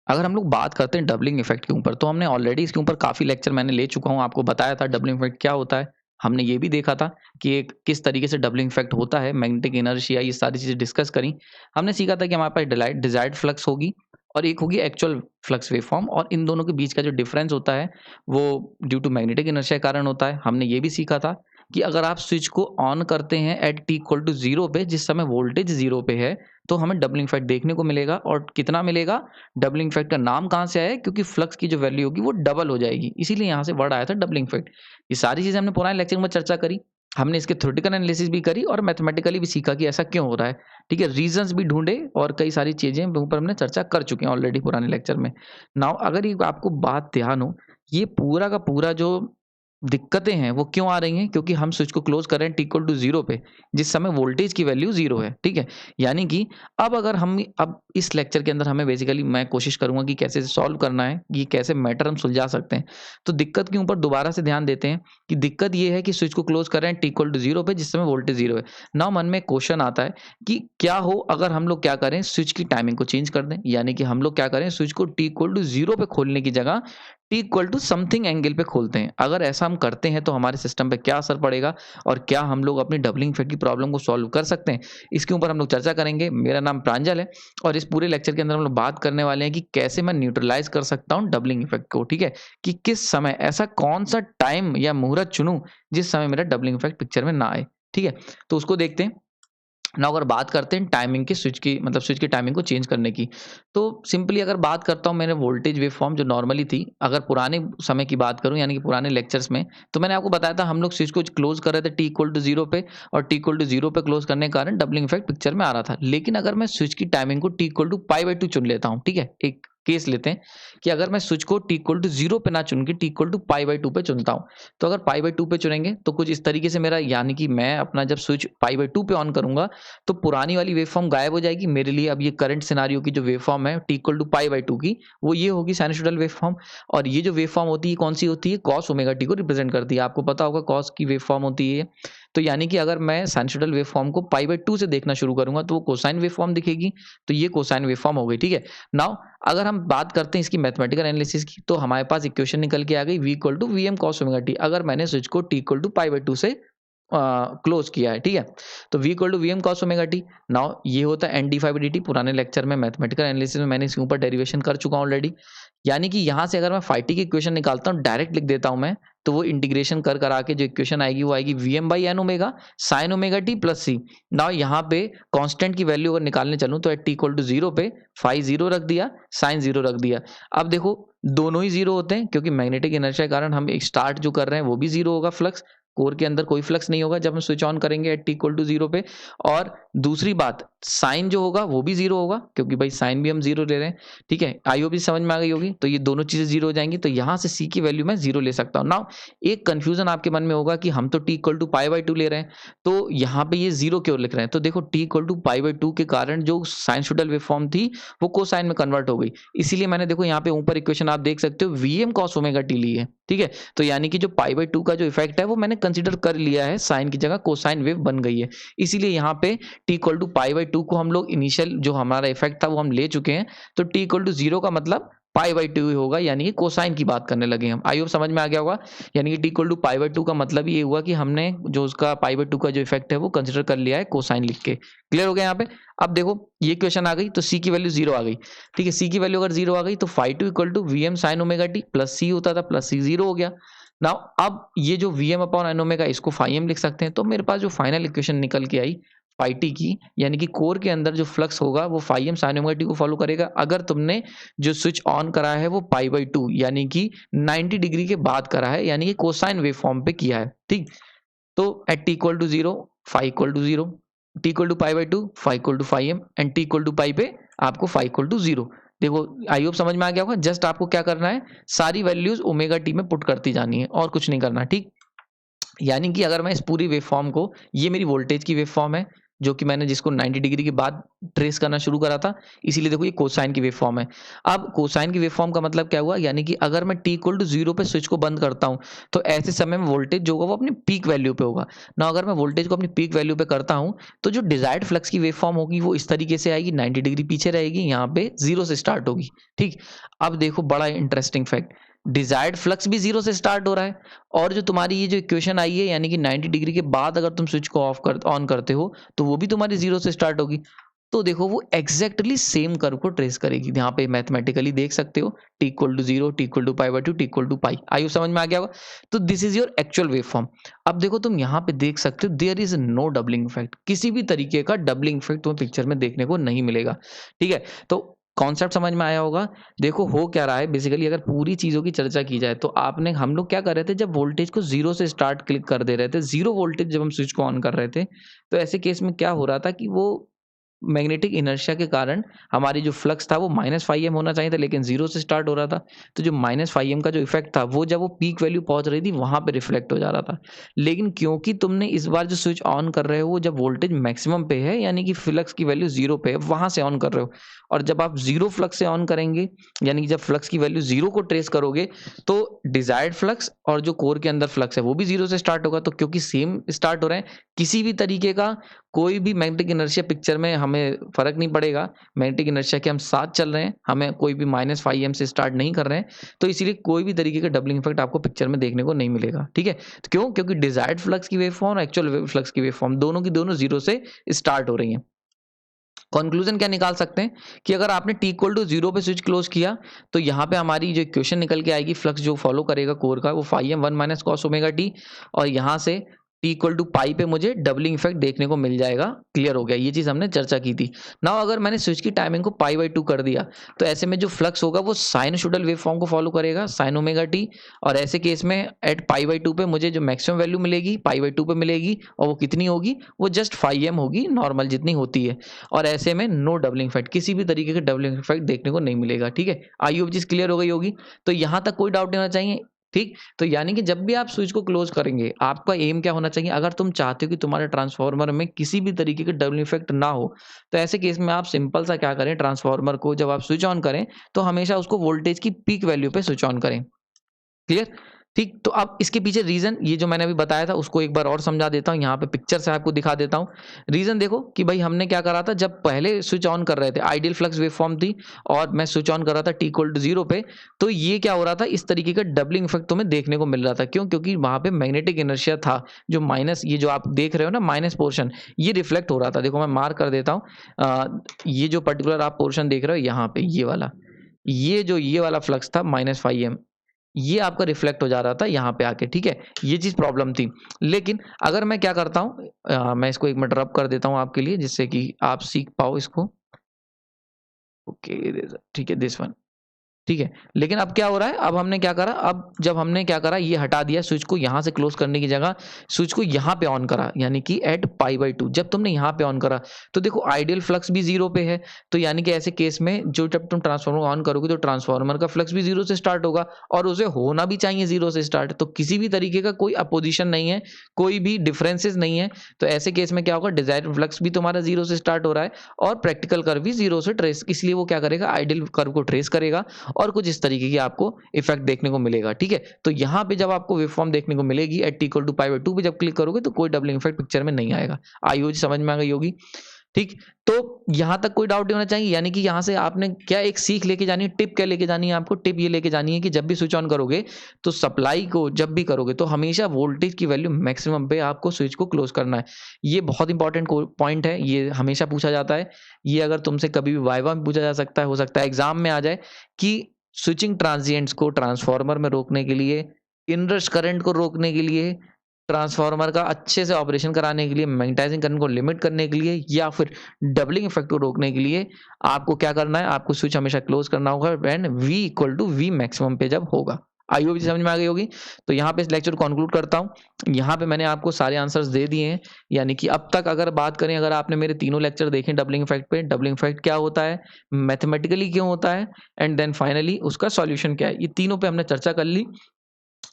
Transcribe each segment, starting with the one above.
अगर हम लोग बात करते हैं डबलिंग इफेक्ट के ऊपर, तो हमने ऑलरेडी इसके ऊपर काफ़ी लेक्चर मैंने ले चुका हूँ, आपको बताया था डबलिंग इफेक्ट क्या होता है। हमने ये भी देखा था कि एक किस तरीके से डबलिंग इफेक्ट होता है, मैग्नेटिक इनर्शिया, ये सारी चीज़ें डिस्कस करी। हमने सीखा था कि हमारे पास डिजायर्ड फ्लक्स होगी और एक होगी एक्चुअल फ्लक्स वेवफॉर्म, और इन दोनों के बीच का जो डिफरेंस होता है वो ड्यू टू मैग्नेटिक इनर्शिया के कारण होता है। हमने ये भी सीखा था कि अगर आप स्विच को ऑन करते हैं एट टी इक्वल टू 0 पे, जिस समय वोल्टेज 0 पे है, तो हमें डबलिंग इफेक्ट देखने को मिलेगा। और कितना मिलेगा? डबलिंग इफेक्ट का नाम कहाँ से आया है? क्योंकि फ्लक्स की जो वैल्यू होगी वो डबल हो जाएगी, इसीलिए यहाँ से वर्ड आया था डबलिंग इफेक्ट। ये सारी चीज़ें हमने पुराने लेक्चर में चर्चा करी। हमने इसके थ्योरेटिकल एनालिसिस भी करी और मैथमेटिकली भी सीखा कि ऐसा क्यों हो रहा है। ठीक है, रीजंस भी ढूंढे और कई सारी चीज़ें ऊपर हमने चर्चा कर चुके हैं ऑलरेडी पुराने लेक्चर में। नाउ अगर ये आपको बात ध्यान हो, ये पूरा का पूरा जो दिक्कतें हैं वो क्यों आ रही हैं? क्योंकि हम स्विच को क्लोज कर रहे हैं टी इक्वल टू 0 पे, जिस समय वोल्टेज की वैल्यू 0 है, ठीक है? यानी कि अब अगर हम अब इस लेक्चर के अंदर हमें बेसिकली मैं कोशिश करूँगा कि कैसे सॉल्व करना है, ये कैसे मैटर हम सुलझा सकते हैं। तो दिक्कत के ऊपर दोबारा से ध्यान देते हैं कि दिक्कत ये है कि स्विच को क्लोज कर रहे हैं टी इक्वल टू 0 पे, जिस समय वोल्टेज 0 है। नाउ मन में क्वेश्चन आता है कि क्या हो अगर हम लोग क्या करें, स्विच की टाइमिंग को चेंज कर दें? यानी कि हम लोग क्या करें, स्विच को टी इक्वल टू 0 पे खोलने की जगह t equal to something angle पे खोलते हैं। अगर ऐसा हम करते हैं तो हमारे सिस्टम पे क्या असर पड़ेगा और क्या हम लोग अपनी डबलिंग इफेक्ट की प्रॉब्लम को सॉल्व कर सकते हैं, इसके ऊपर हम लोग चर्चा करेंगे। मेरा नाम प्रांजल है और इस पूरे लेक्चर के अंदर हम लोग बात करने वाले हैं कि कैसे मैं न्यूट्रलाइज कर सकता हूँ डबलिंग इफेक्ट को। ठीक है, कि किस समय ऐसा कौन सा टाइम या मुहूर्त चुनूं जिस समय मेरा डबलिंग इफेक्ट पिक्चर में ना आए। ठीक है, तो उसको देखते हैं ना। अगर बात करते हैं टाइमिंग की, स्विच की मतलब स्विच की टाइमिंग को चेंज करने की, तो सिंपली अगर बात करता हूँ, मैंने वोल्टेज वेवफॉर्म जो नॉर्मली थी, अगर पुराने समय की बात करूँ यानी कि पुराने लेक्चर्स में, तो मैंने आपको बताया था हम लोग स्विच को क्लोज कर रहे थे टी इक्वल टू 0 पे, और टी इक्वल टू 0 पे क्लोज करने के कारण डबलिंग इफेक्ट पिक्चर में आ रहा था। लेकिन अगर मैं स्विच की टाइमिंग को t equal to pi by 2 चुन लेता हूँ, ठीक है, एक केस लेते हैं कि अगर मैं स्विच को टी इक्वल टू 0 पे ना चुन के t equal to pi by 2 पे चुनता हूँ, तो अगर पाई बाई 2 पे चुनेंगे तो कुछ इस तरीके से मेरा, यानी कि मैं अपना जब स्विच पाई बाई 2 पे ऑन करूंगा तो पुरानी वाली वेवफॉर्म गायब हो जाएगी मेरे लिए। अब ये करंट सिनारियो की जो वेवफॉर्म है t equal to pi by 2 की, वो ये होगी साइनसॉइडल वेवफॉर्म। और ये जो वेवफॉर्म होती है कौन सी होती है? कॉस ओमेगा टी को रिप्रेजेंट करती है। आपको पता होगा कॉस की वेवफॉर्म होती है। तो यानी कि अगर मैं साइनसॉइडल वेवफॉर्म को पाई बाई 2 से देखना शुरू करूंगा तो वो कोसाइन वेवफॉर्म दिखेगी। तो ये कोसाइन वेवफॉर्म हो गई। ठीक है, नाउ अगर हम बात करते हैं इसकी मैथमेटिकल एनालिसिस की, तो हमारे पास इक्वेशन निकल के आ गई v equal to V M cos omega t, अगर मैंने स्विच को t equal to pi by 2 से क्लोज किया है। ठीक है, तो v equal to V M cos omega t. Now ये होता है n d five d t. पुराने लेक्चर में मैथमेटिकल एनालिसिस में मैंने इसके ऊपर डेरिवेशन कर चुका हूँ ऑलरेडी। यानी कि यहाँ से अगर मैं फाई टी की इक्वेशन निकालता हूँ, डायरेक्ट लिख देता हूँ मैं, तो वो इंटीग्रेशन कर करा के जो इक्वेशन आएगी वो आएगी v m by n omega sine omega T plus c. Now यहाँ पे कांस्टेंट की वैल्यू अगर निकालने चलूँ तो एट टी इक्वल टू 0 पे फाई 0 रख दिया, साइन 0 रख दिया। अब देखो दोनों ही 0 होते हैं क्योंकि मैग्नेटिक इनर्शिया के कारण हम एक स्टार्ट जो कर रहे हैं वो भी 0 होगा। फ्लक्स कोर के अंदर कोई फ्लक्स नहीं होगा जब हम स्विच ऑन करेंगे एट टी इक्वल टू 0 पे। और दूसरी बात, साइन जो होगा वो भी 0 होगा क्योंकि भाई साइन भी हम 0 ले रहे हैं। ठीक है, आई होप समझ में आ गई होगी। तो ये दोनों चीजें 0 हो जाएंगी, तो यहाँ से सी की वैल्यू मैं 0 ले सकता हूँ। नाउ एक कंफ्यूजन आपके मन में होगा कि हम तो t equal to pi by 2 ले रहे हैं, तो यहाँ पे ये 0 क्यों लिख रहे हैं? तो देखो t equal to pi by 2 के कारण जो साइनसॉइडल वेवफॉर्म थी वो कोसाइन में कन्वर्ट हो गई। इसीलिए मैंने देखो यहाँ पे ऊपर इक्वेशन आप देख सकते हो V M cos omega T ली है। ठीक है, तो यानी कि जो पाई बाई 2 का जो इफेक्ट है वो मैंने कंसिडर कर लिया है, साइन की जगह कोसाइन वेव बन गई है। इसीलिए यहाँ पे t equal to pi by 2 को हम लोग इनिशियल जो हमारा इफेक्ट था वो हम ले चुके हैं। तो टी इक्वल टू 0 का मतलब पाई बाई 2 होगा, यानी कि कोसाइन की बात करने लगे हम। आई होप समझ में आ गया होगा। यानी कि t equal to pi by 2 का मतलब ये हुआ कि हमने जो उसका पाई बाई 2 का जो इफेक्ट है वो कंसिडर कर लिया है कोसाइन लिख के। क्लियर हो गया यहाँ पे? अब देखो ये क्वेश्चन आ गई तो सी की वैल्यू 0 आ गई। ठीक है, सी की वैल्यू अगर 0 आ गई तो phi 2 equal to we M sine omega T plus C होता था, प्लस सी 0 हो गया। नाउ अब ये जो v m upon n omega इसको फाई एम लिख सकते हैं। तो मेरे पास जो फाइनल इक्वेशन निकल के आई फाई टी की, यानी कि कोर के अंदर जो फ्लक्स होगा वो phi m sine omega t को फॉलो करेगा अगर तुमने जो स्विच ऑन करा है वो पाई बाई 2 यानी कि 90 डिग्री के बाद करा है, यानी कि कोसाइन वेव फॉर्म पे किया है। ठीक, तो at T equal to 0 phi equal to 0, T equal to pi by 2 phi equal to phi M, and T equal to pi पे आपको फाई इक्वल टू 0। देखो आई होप समझ में आ गया होगा। जस्ट आपको क्या करना है, सारी वैल्यूज ओमेगा टी में पुट करती जानी है और कुछ नहीं करना। ठीक, यानी कि अगर मैं इस पूरी वेवफॉर्म को, ये मेरी वोल्टेज की वेवफॉर्म है जो कि मैंने जिसको 90 डिग्री के बाद ट्रेस करना शुरू करा था, इसीलिए देखो ये कोसाइन की वेव फॉर्म है। अब कोसाइन की वेव फॉर्म का मतलब क्या हुआ, यानी कि अगर मैं t इक्वल टू 0 पे स्विच को बंद करता हूँ तो ऐसे समय में वोल्टेज जो होगा वो अपनी पीक वैल्यू पे होगा ना। अगर मैं वोल्टेज को अपनी पीक वैल्यू पे करता हूँ तो जो डिजायर्ड फ्लक्स की वेव फॉर्म होगी वो इस तरीके से आएगी, 90 डिग्री पीछे रहेगी, यहाँ पे 0 से स्टार्ट होगी। ठीक, अब देखो बड़ा इंटरेस्टिंग फैक्ट, डिजायर्ड फ्लक्स भी 0 से स्टार्ट हो रहा है और जो तुम्हारी ये जो इक्वेशन आई है यानी कि 90 डिग्री के बाद अगर तुम स्विच को ऑन करते हो तो वो भी तुम्हारी 0 से स्टार्ट होगी। तो देखो वो एग्जैक्टली सेम कर्व को ट्रेस करेगी। यहाँ पे मैथमेटिकली देख सकते हो t equal to 0, t equal to π/2, t equal to pi. आयु समझ में आ गया होगा। तो this is your actual wave form. अब देखो तुम यहाँ पे देख सकते हो there is no doubling effect, किसी भी तरीके का डबलिंग इफेक्ट तुम्हें पिक्चर में देखने को नहीं मिलेगा। ठीक है, तो कॉन्सेप्ट समझ में आया होगा। देखो हो क्या रहा है बेसिकली, अगर पूरी चीजों की चर्चा की जाए तो हम लोग क्या कर रहे थे, जब वोल्टेज को 0 से स्टार्ट क्लिक कर दे रहे थे, 0 वोल्टेज जब हम स्विच को ऑन कर रहे थे, तो ऐसे केस में क्या हो रहा था कि वो मैग्नेटिक इनर्शिया के कारण हमारी जो फ्लक्स था वो -φm होना चाहिए था, लेकिन 0 से स्टार्ट हो रहा था। तो जो -φm का जो इफेक्ट था वो जब वो पीक वैल्यू पहुंच रही थी वहां पे रिफ्लेक्ट हो जा रहा था। लेकिन क्योंकि तुमने इस बार जो स्विच ऑन कर रहे हो वो जब वोल्टेज मैक्सिमम पे है यानी कि फ्लक्स की वैल्यू 0 पे है वहां से ऑन कर रहे हो, और जब आप 0 फ्लक्स से ऑन करेंगे यानी कि जब फ्लक्स की वैल्यू 0 को ट्रेस करोगे तो डिजायर्ड फ्लक्स और जो कोर के अंदर फ्लक्स है वो भी 0 से स्टार्ट होगा। तो क्योंकि सेम स्टार्ट हो रहे हैं, किसी भी तरीके का कोई भी मैग्नेटिक इनर्शिया पिक्चर में हमें फर्क नहीं पड़ेगा। मैग्नेटिक इनर्शिया के हम साथ चल रहे हैं, हमें कोई भी -φm से स्टार्ट नहीं कर रहे हैं, तो इसीलिए कोई भी तरीके का डबलिंग इफेक्ट आपको पिक्चर में देखने को नहीं मिलेगा। ठीक है, तो क्यों? क्योंकि डिजायर्ड फ्लक्स की वेव फॉर्म और एक्चुअल फ्लक्स की वेव फॉर्म दोनों की दोनों 0 से स्टार्ट हो रही हैं। कंक्लूजन क्या निकाल सकते हैं कि अगर आपने t इक्वल टू 0 पे स्विच क्लोज किया तो यहाँ पे हमारी जो इक्वेशन निकल के आएगी, फ्लक्स जो फॉलो करेगा कोर का वो φm 1 minus cos omega t, और यहाँ से t इक्वल टू पाई पे मुझे डबलिंग इफेक्ट देखने को मिल जाएगा। क्लियर हो गया, ये चीज हमने चर्चा की थी। नाउ अगर मैंने स्विच की टाइमिंग को π/2 कर दिया तो ऐसे में जो फ्लक्स होगा वो साइनसोइडल वेव फॉर्म को फॉलो करेगा, sin ओमेगा t, और ऐसे केस में एट π/2 पे मुझे जो मैक्सिमम वैल्यू मिलेगी π/2 पे मिलेगी, और वो कितनी होगी, वो जस्ट φm होगी, नॉर्मल जितनी होती है। और ऐसे में नो डबलिंग इफेक्ट, किसी भी तरीके का डबलिंग इफेक्ट देखने को नहीं मिलेगा। ठीक है, आई होप चीज क्लियर हो गई होगी। तो यहाँ तक कोई डाउट नहीं होना चाहिए। ठीक, तो यानी कि जब भी आप स्विच को क्लोज करेंगे आपका एम क्या होना चाहिए, अगर तुम चाहते हो कि तुम्हारे ट्रांसफार्मर में किसी भी तरीके का डबलिंग इफेक्ट ना हो तो ऐसे केस में आप सिंपल सा क्या करें, ट्रांसफार्मर को जब आप स्विच ऑन करें तो हमेशा उसको वोल्टेज की पीक वैल्यू पे स्विच ऑन करें। क्लियर? ठीक, तो अब इसके पीछे रीजन ये जो मैंने अभी बताया था उसको एक बार और समझा देता हूँ, यहाँ पे पिक्चर से आपको दिखा देता हूँ। रीजन देखो कि भाई हमने क्या करा था, जब पहले स्विच ऑन कर रहे थे आइडियल फ्लक्स वेव फॉर्म थी और मैं स्विच ऑन कर रहा था t इक्वल टू 0 पे, तो ये क्या हो रहा था, इस तरीके का डबलिंग इफेक्ट तुम्हें देखने को मिल रहा था। क्यों? क्योंकि वहां पे मैग्नेटिक इनर्शिया था, जो माइनस ये जो आप देख रहे हो ना माइनस पोर्शन, ये रिफ्लेक्ट हो रहा था। देखो मैं मार्क कर देता हूँ, ये जो पर्टिकुलर आप पोर्शन देख रहे हो यहाँ पे, ये वाला फ्लक्स था -φm, ये आपका रिफ्लेक्ट हो जा रहा था यहाँ पे आके। ठीक है, ये चीज प्रॉब्लम थी। लेकिन अगर मैं क्या करता हूँ, मैं इसको एक मिनट रब कर देता हूँ आपके लिए जिससे कि आप सीख पाओ इसको। ओके, ठीक है, दिस वन। ठीक है, लेकिन अब क्या हो रहा है, अब हमने क्या करा, अब जब हमने क्या करा, ये हटा दिया स्विच को, यहाँ से क्लोज करने की जगह स्विच को यहाँ पे ऑन करा, यानी कि एट π/2। जब तुमने यहाँ पे ऑन करा तो देखो आइडियल फ्लक्स भी 0 पे है, तो यानी कि ऐसे केस में जो जब तुम ट्रांसफार्मर ऑन करोगे तो ट्रांसफार्मर का फ्लक्स भी 0 से स्टार्ट होगा और उसे होना भी चाहिए 0 से स्टार्ट। तो किसी भी तरीके का कोई अपोजिशन नहीं है, कोई भी डिफरेंसेस नहीं है। तो ऐसे केस में क्या होगा, डिजायर्ड फ्लक्स भी तुम्हारा 0 से स्टार्ट हो रहा है और प्रैक्टिकल कर्व भी 0 से ट्रेस, इसलिए वो क्या करेगा, आइडियल कर्व को ट्रेस करेगा और कुछ इस तरीके की आपको इफेक्ट देखने को मिलेगा। ठीक है, तो यहाँ पे जब आपको वेवफॉर्म देखने को मिलेगी एट t इक्वल टू π/2 पे जब क्लिक करोगे तो कोई डबलिंग इफेक्ट पिक्चर में नहीं आएगा। आई होप समझ में आ गई होगी। ठीक, तो यहाँ तक कोई डाउट नहीं होना चाहिए। यानी कि यहाँ से आपने क्या एक सीख लेके जानी है, टिप क्या लेके जानी है आपको, टिप ये लेके जानी है कि जब भी स्विच ऑन करोगे तो सप्लाई को जब भी करोगे तो हमेशा वोल्टेज की वैल्यू मैक्सिमम पे आपको स्विच को क्लोज करना है। ये बहुत इंपॉर्टेंट पॉइंट है, ये हमेशा पूछा जाता है। ये अगर तुमसे कभी भी वाइवा में पूछा जा सकता है, हो सकता है एग्जाम में आ जाए कि स्विचिंग ट्रांजिएंट्स को ट्रांसफार्मर में रोकने के लिए, इनरश करंट को रोकने के लिए, ट्रांसफार्मर का अच्छे से ऑपरेशन कराने के लिए, मैग्नेटाइजिंग करंट को लिमिट करने के लिए, या फिर डबलिंग इफेक्ट को रोकने के लिए आपको क्या करना है, आपको स्विच हमेशा क्लोज करना होगा when V equal to V maximum पे जब होगा। आई होप समझ में आ गई होगी। तो यहाँ पे इस लेक्चर को कंक्लूड करता हूँ। यहाँ पे मैंने आपको सारे आंसर्स दे दिए हैं। यानी कि अब तक अगर बात करें, अगर आपने मेरे तीनों लेक्चर देखे डबलिंग इफेक्ट पे, डबलिंग इफेक्ट क्या होता है, मैथमेटिकली क्यों होता है, एंड देन फाइनली उसका सॉल्यूशन क्या है, ये तीनों पे हमने चर्चा कर ली।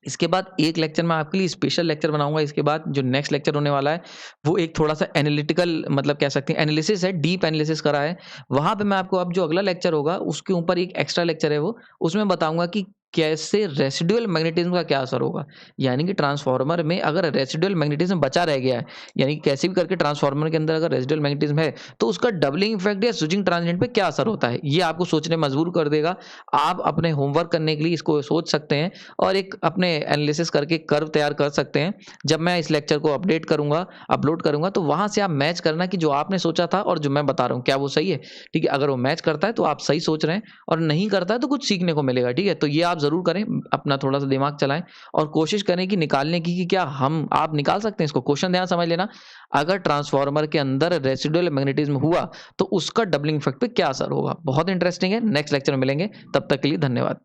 इसके बाद एक लेक्चर मैं आपके लिए स्पेशल लेक्चर बनाऊँगा। इसके बाद जो नेक्स्ट लेक्चर होने वाला है, वो एक थोड़ा-सा एनालिटिकल मतलब कह सकते हैं एनालिसिस है, डीप एनालिसिस करा है। वहाँ पे मैं आपको अब जो अगला लेक्चर होगा, उसके ऊपर एक एक्स्ट्रा लेक्चर है वो, उसमें बताऊँगा कि कैसे रेसिडुअल मैग्नेटिज़्म का क्या असर होगा। यानी कि ट्रांसफार्मर में अगर रेसिडुअल मैग्नेटिज़्म बचा रह गया है, यानी कि कैसे भी करके ट्रांसफार्मर के अंदर अगर रेसिडुअल मैग्नेटिज़्म है, तो उसका डबलिंग इफेक्ट या स्विचिंग ट्रांजिएंट पे क्या असर होता है, ये आपको सोचने मजबूर कर देगा। आप अपने होमवर्क करने के लिए इसको सोच सकते हैं और एक अपने एनालिसिस करके कर्व तैयार कर सकते हैं। जब मैं इस लेक्चर को अपलोड करूँगा तो वहाँ से आप मैच करना कि जो आपने सोचा था और जो मैं बता रहा हूँ, क्या वो सही है? ठीक है, अगर वो मैच करता है तो आप सही सोच रहे हैं और नहीं करता है तो कुछ सीखने को मिलेगा, ठीक है? तो ये आप ज़रूर करें, अपना थोड़ा-सा दिमाग चलाएँ और कोशिश करें कि निकालने की कि क्या आप निकाल सकते हैं इसको। क्वेश्चन ध्यान से समझ लेना, अगर ट्रांसफार्मर के अंदर रेसिडुअल मैग्नेटिज़्म हुआ, तो उसका डबलिंग इफेक्ट पे क्या असर होगा? बहुत इंटरेस्टिंग है, नेक्स्ट लेक्चर में मिलेंगे, तब तक के लिए धन्यवाद।